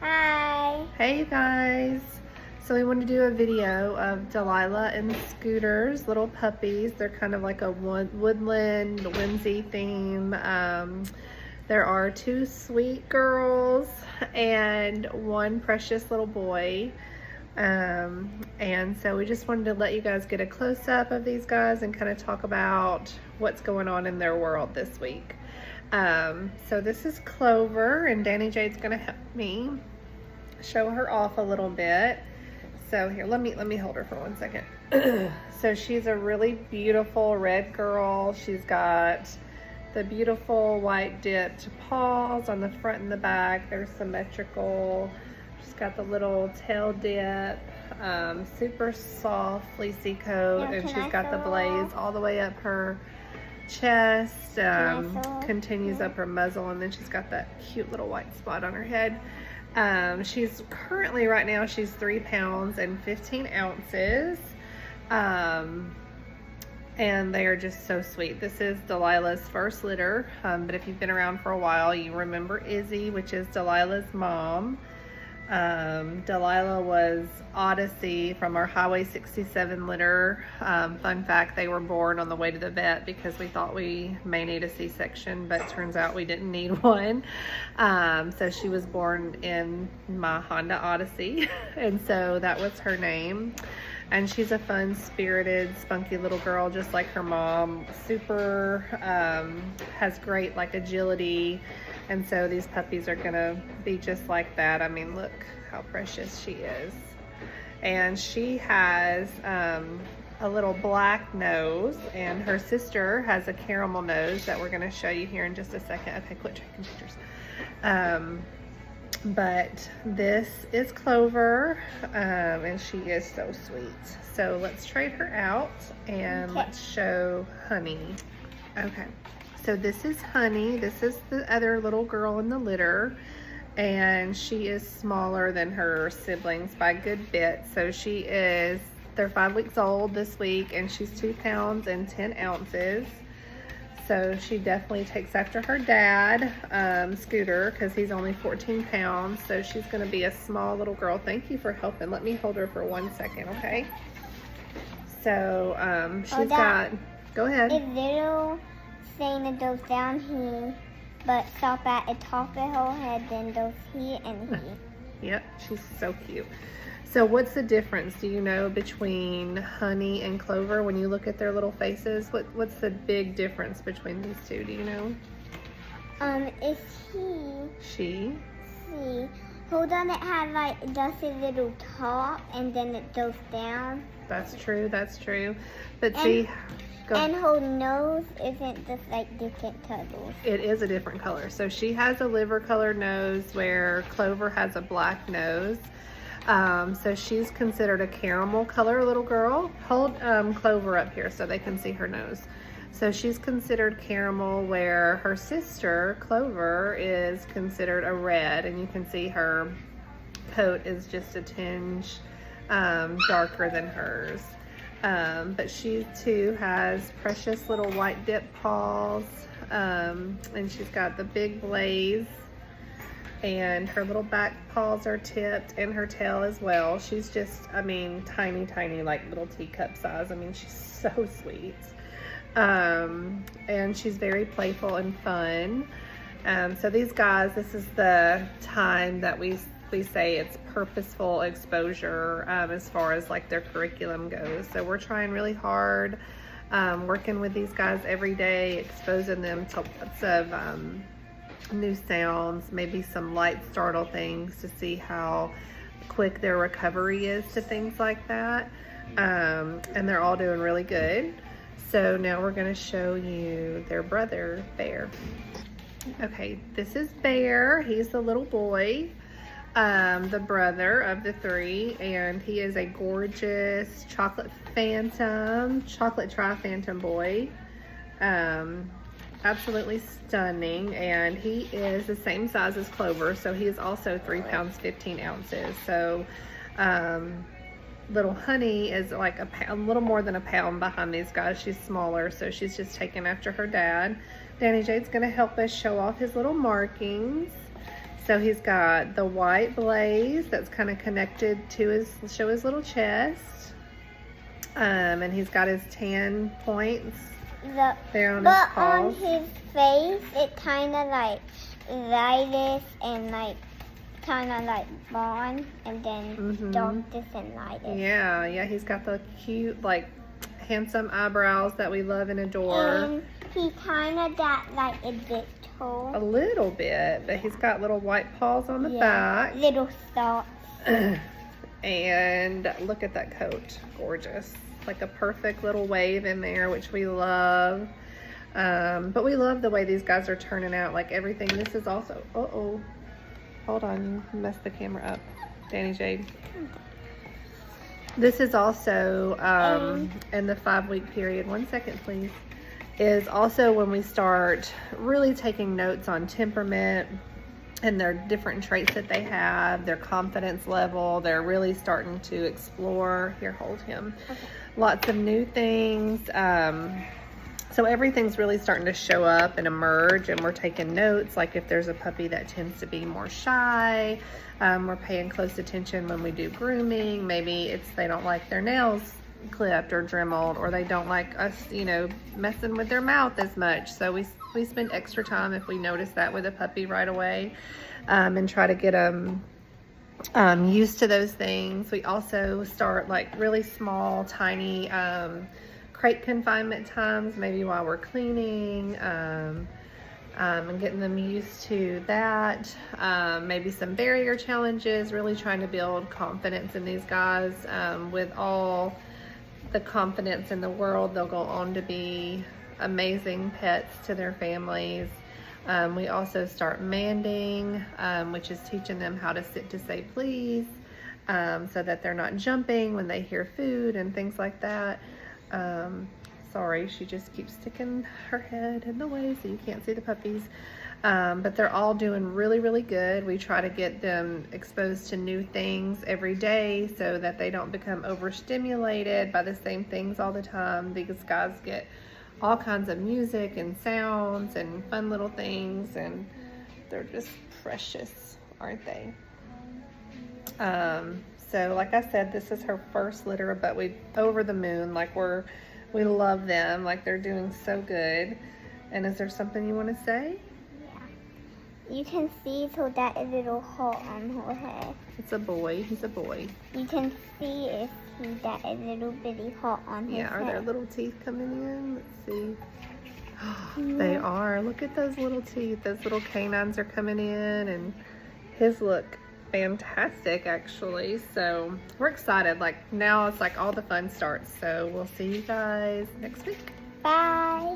Hi. Hey you guys. So we want to do a video of Delilah and Scooter's little puppies. They're kind of like a Woodland, Whimsy theme. There are two sweet girls and one precious little boy. And so we just wanted to let you guys get a close-up of these guys and kind of talk about what's going on in their world this week. So this is Clover, and Danny Jade's gonna help me show her off a little bit. So here, let me hold her for 1 second. So she's a really beautiful red girl. She's got the beautiful white dipped paws on the front and the back. They're symmetrical. She's got the little tail dip, super soft fleecy coat, and she's got the blaze all the way up her chest, continues up her muzzle, and then she's got that cute little white spot on her head. She's currently, right now, she's 3 pounds and 15 ounces. And they are just so sweet. This is Delilah's first litter, but if you've been around for a while, you remember Izzy, which is Delilah's mom. Delilah was Odyssey from our Highway 67 litter. Fun fact, they were born on the way to the vet because we thought we may need a C-section, but turns out we didn't need one. So she was born in my Honda Odyssey, and so that was her name. And she's a fun, spirited, spunky little girl, just like her mom. Super, has great like agility. And so these puppies are gonna be just like that. I mean, look how precious she is. And she has a little black nose, and her sister has a caramel nose that we're gonna show you here in just a second. Okay, quit taking pictures. But this is Clover, and she is so sweet. So let's trade her out, and let's show Honey. Okay. So this is Honey. This is the other little girl in the litter, and she is smaller than her siblings by a good bit. So they're 5 weeks old this week, and she's 2 pounds and 10 ounces. So she definitely takes after her dad, Scooter, because he's only 14 pounds. So she's going to be a small little girl. Thank you for helping. Let me hold her for 1 second, okay? So she's got, go ahead. It's little thing that goes down here, but stop at the top of her head, then goes here and here. Yep, she's so cute. So what's the difference, do you know, between Honey and Clover when you look at their little faces? What's the big difference between these two, do you know? It's She? See. Hold on, it has like just a little top, and then it goes down. That's true, that's true. But And, see, and her nose isn't just like different colors. it is a different color. So she has a liver colored nose where Clover has a black nose. So she's considered a caramel color little girl. Hold Clover up here so they can see her nose. So she's considered caramel, where her sister Clover is considered a red, and you can see her coat is just a tinge darker than hers. But she too has precious little white dip paws, and she's got the big blaze, and her little back paws are tipped, and her tail as well. She's just, I mean, tiny, like little teacup size. I mean, she's so sweet. And she's very playful and fun. So these guys, this is the time that we say it's purposeful exposure as far as like their curriculum goes. So we're trying really hard, working with these guys every day, exposing them to lots of new sounds, maybe some light startle things to see how quick their recovery is to things like that. And they're all doing really good. So now we're going to show you their brother, Bear. Okay, this is Bear. He's the little boy, the brother of the 3, and he is a gorgeous chocolate tri-phantom boy. Absolutely stunning, and he is the same size as Clover, so he is also 3 pounds 15 ounces. So little Honey is like a little more than a pound behind these guys. She's smaller, so she's just taking after her dad. Danny Jade's going to help us show off his little markings. So he's got the white blaze that's kind of connected to his little chest. And he's got his tan points there on his But paws. on his face, it kind of like lightest and like kind of like blonde, and then darkest and lightest. Yeah, he's got the cute, like, handsome eyebrows that we love and adore. And he kind of got like a bit tall. A little bit, but he's got little white paws on the back. Little spots. And look at that coat. Gorgeous. Like a perfect little wave in there, which we love. But we love the way these guys are turning out. Like everything. This is also... Uh-oh. Hold on. You messed the camera up. Danny Jade. This is also in the 5-week period. 1 second, please. Is also when we start really taking notes on temperament and their different traits that they have, their confidence level. They're really starting to explore. Here, hold him. Okay. Lots of new things. So everything's really starting to show up and emerge, and we're taking notes. Like if there's a puppy that tends to be more shy, we're paying close attention when we do grooming. Maybe it's they don't like their nails clipped or dremeled, or they don't like us, messing with their mouth as much. So we spend extra time if we notice that with a puppy right away, and try to get them used to those things. We also start like really small, tiny crate confinement times, maybe while we're cleaning, and getting them used to that. Maybe some barrier challenges, really trying to build confidence in these guys. With all the confidence in the world, they'll go on to be amazing pets to their families. We also start manding, which is teaching them how to sit to say please, so that they're not jumping when they hear food and things like that. Sorry, she just keeps sticking her head in the way so you can't see the puppies. But they're all doing really, really good. We try to get them exposed to new things every day so that they don't become overstimulated by the same things all the time. These guys get all kinds of music and sounds and fun little things, and they're just precious, aren't they? So like I said, this is her first litter, but we over the moon. Like we love them. Like they're doing so good. And is there something you want to say? You can see so that a little hot on her head. It's a boy. He's a boy. You can see if he got a little bitty hot on his head. Yeah, are there little teeth coming in? Let's see. They are. Look at those little teeth. Those little canines are coming in, and his look fantastic actually. So we're excited. Like now it's like all the fun starts. So we'll see you guys next week. Bye.